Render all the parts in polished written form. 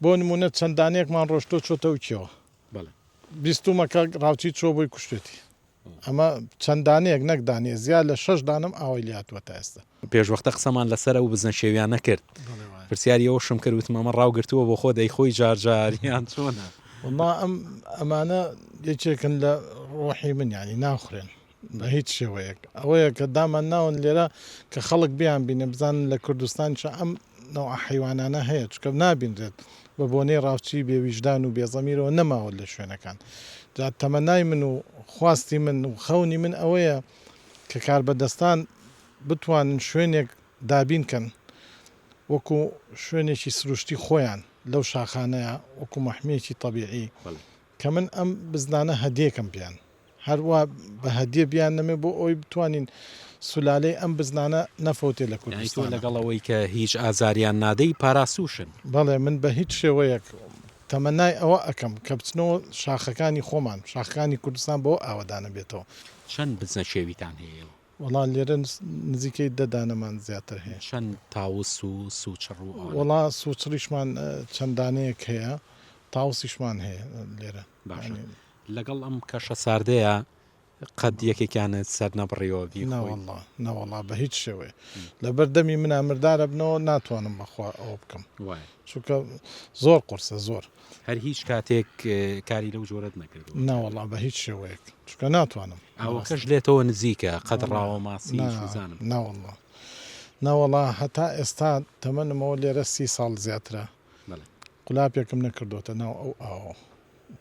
بۆ نمونە چەندانەیەکمان ڕۆشتۆ چۆتەوە کێوە بیستمەکە ڕاوچی چۆ بۆی کوشتێتی ئەمە چەندانەیەک نەکدانێ زیاد لە 6 دانم ئاوای لاتوە تا ئێستا پێشوەختە قسەمان لەسەر ئەو بزنە شێویان نەکرد پرسیاری ئەوشم کردوتمەمە ڕاوگرتووە بۆ خۆ دەی خۆی جارجاریان چۆنە والله ئەمانە یەکێکن لە ڕۆحی من ینی ناخورێن بە هیچ شێوەیەک ئەوەیە کە دامان ناون لێرە کە خەڵک بیان بینە بزانن لە کوردستانش ئەم نەوە حیوانانە هەیە چکە نابینرێت بە بۆنەی ڕاوچی بێویژدان و بێزەمیرەوە نەماوە لە شوێنەکان جا تەمەنای من و خواستی من و خەونی من ئەوەیە کە کاربەدەستان بتوانن شوێنێک دابینکەن وەکو شوێنێکی سروشتی خۆیان لەو شاخانەیە وەکو مەحمێکی طبیعی کە من ئەم بزنانە هەدیەکەم بیان هەروە بە هەدیە بیان نەمێ بۆ ئەوی بتوانین سولالەی ئەم بزنانە نەفەوتێ لە کوردستان لەگەڵەوەی کە هیچ ئازاریان نادەی پاراسوشن بەڵێ من بە هیچ شێوەیەک تەمەنای ئەوە ئەەکەم کە بچنەوە شاخەکانی خۆمان شاخەکانی کوردستان بۆ ئاوەدانە بێتەوە چەند بزنە شێویتان هەیە وەڵام لێرە نزیکەی دەدانەمان زیاتر هەیە چەند تاوس و سوچڕ و وەڵا سوچریشمان چەندانەیەک هەیە تاوسیشمان هەیە لێرە لەگەڵ ئەم کەشە ساردەیە قەت یەکێکیانت سەر نەبڕیەوە نەوەڵا بە هیچ شێوەیە لە بەردەمی منە مردارە بنەوە ناتوانم بەخوا ئەوە بکەم چونکە زۆر قورسە زۆر هەر هیچ کاتێک کاری لەو جۆرەت نەکرد ناوەڵا بە هیچ شێوەیەک چونکە ناتوانم ئەوەکەش لێتەوە نزیکە قەت ڕاوە ماسی زانم ناوەڵا هەتا ئێستا تەمەنمەوە لێرە 30 ساڵ زیاترە قولاپێکم نەکردوتە ناو ئەو ئاوە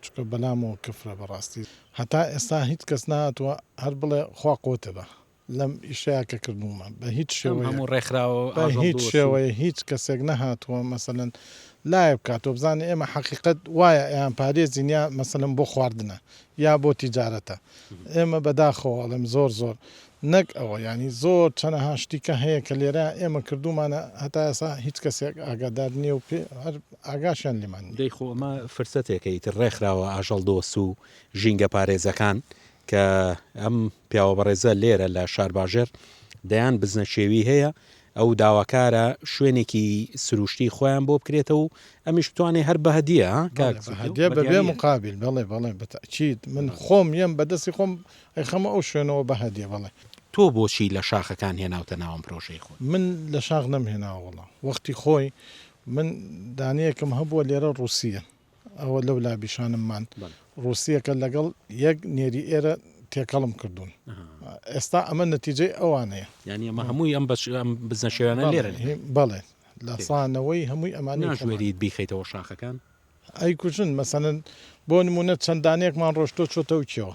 چکە بەلامەوە کفرە بەڕاستی هەتا ئێستا هیچ کەس نهاتووە هەر بڵێ خوا قوتە بە لەم ئیشەیە کە کردومە بە هیچ هەموو ڕێکخراوە هیچ شێوەیە هیچ کەسێک نەهاتووە مەسەلەن لای بکاتەوە بزانێ ئێمە حەقیقەت وایە ئەیان پارێزینیا مەسەلەن بۆ خواردنە یا بۆ تیجارەتە ئێمە بەداخەوەڵم زۆر نەک ئەوە ینی زۆر چەنەها شتیکە هەیە کە لێرە ئێمە کردومانە هەتا ئێسا هیچ کەسێک ئاگادار نییە و هەر ئاگاشیان لێمان دەی خۆ ئەمە فرسەتێکیتر ڕێکخراوە ئاژەڵ دۆس و ژینگە پارێزەکان کە ئەم پیاوە بەڕێزە لێرە لە شارباژێر دەیان بزنە شێوی هەیە ئەو داواکارە شوێنێکی سروشتی خۆیان بۆ بکرێتەوە و ئەمیش بتوانێت هەر بە هەدیە هەدیە بەبێ مقابل بەڵێ بەتەکید من خۆم یم بەدەستی خۆم خەمە ئەو شوێنەوە بە هەدیە بەڵێ تۆ بۆچی لە شاخەکان هێناوتە ناوم پرۆژەی خۆ من لە شاخ نەمهێناوە وەڵا وەختی خۆی من دانەیەکم هەبووە لێرە ڕووسیە ئەوە لەو لابیشانممان ڕووسیەکە لەگەڵ یەک نێری ئێرە تێکەڵم کردوون ئێستا ئەمە نەتیجەی ئەوانەیە ینی ئەمە هەمووی ئەم بزنە شێوانە لێرە بەڵێ لە سانەوەی هەمووی ئەمانی ژێریت بیخیتەوە شاخەکان ئەی کوژن مەسەنن بۆ نمونە چەندانەیەکمان ڕۆشتۆ چۆتەوە کێوە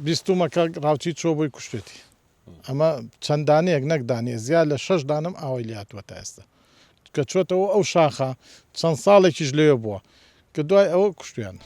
بیستمەکە ڕاوچی چۆ بۆی کوشتێتی ئەمە چەندانەیەک نەکدانێ زیاد لە 6 دانم ئاوای لاتوە تا ئێستا کە چۆتەوە ئەو شاخە چەند ساڵێکیش لێ بووە کە دوای ئەوە کوشتیان